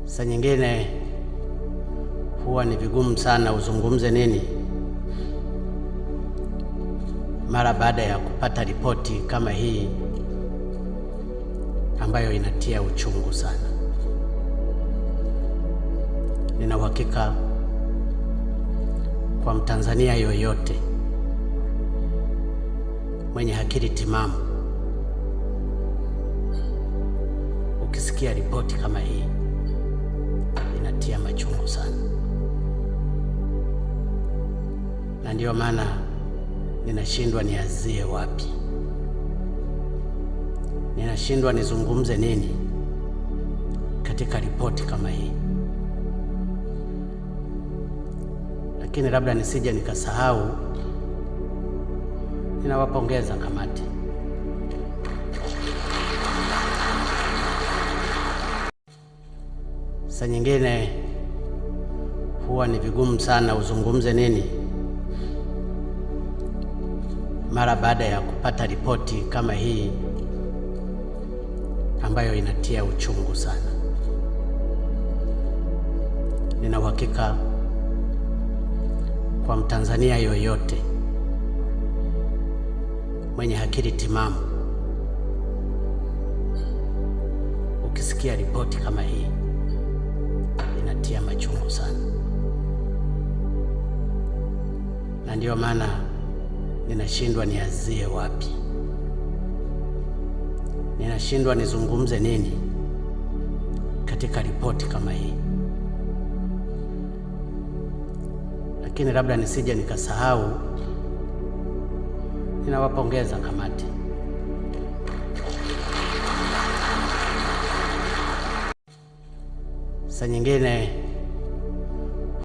Saa nyingine huwa ni vigumu sana uzungumze nini mara baada ya kupata ripoti kama hii ambayo inatia uchungu sana. Nina uhakika kwa Mtanzania yoyote mwenye akili timamu, ukisikia ripoti kama hii inatia machungu sana, na ndio maana ninashindwa nianzie wapi, ninashindwa nizungumze nini katika ripoti kama hii. Lakini labda nisije nikasahau, ninawapongeza kamati. Saa nyingine huwa ni vigumu sana uzungumze nini mara baada ya kupata ripoti kama hii ambayo inatia uchungu sana. Nina uhakika kwa Mtanzania yoyote mwenye akili timamu, ukisikia ripoti kama hii inatia machungu sana, na ndio maana ninashindwa nianzie wapi, ninashindwa nizungumze nini katika ripoti kama hii. Lakini labda nisije nikasahau, ninawapongeza kamati. Saa nyingine